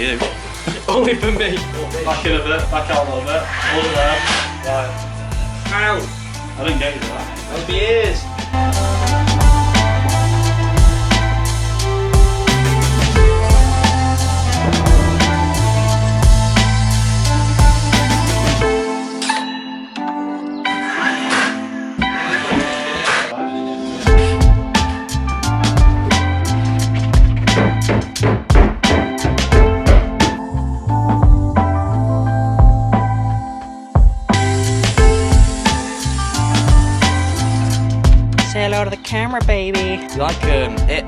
you. Only for me. Back in a bit, back out a little bit. Hold it there. Right. Ow! I didn't get you that. Help your ears. Say hello to the camera, baby. You like it?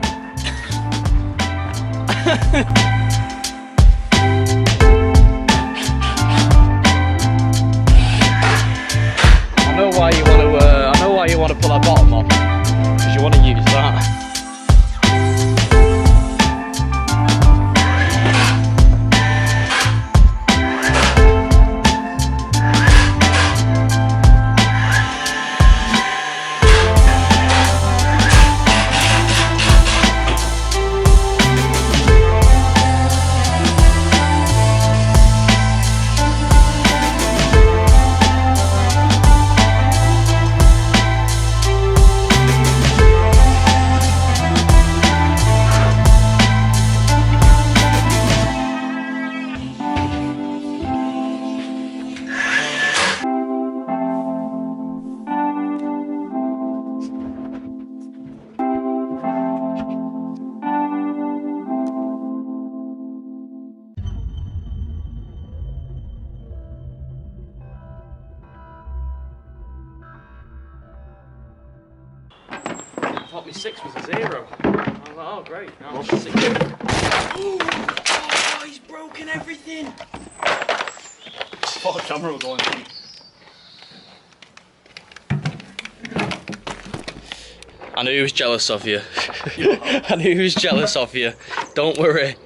I know why you want to. I know why you want to pull that bottom off, because you want to use that. I thought my 6 was a 0. I was like, oh great, now I'm 6. Oh, he's broken everything! What camera was on? I knew he was jealous of you. I knew he was jealous of you. Don't worry.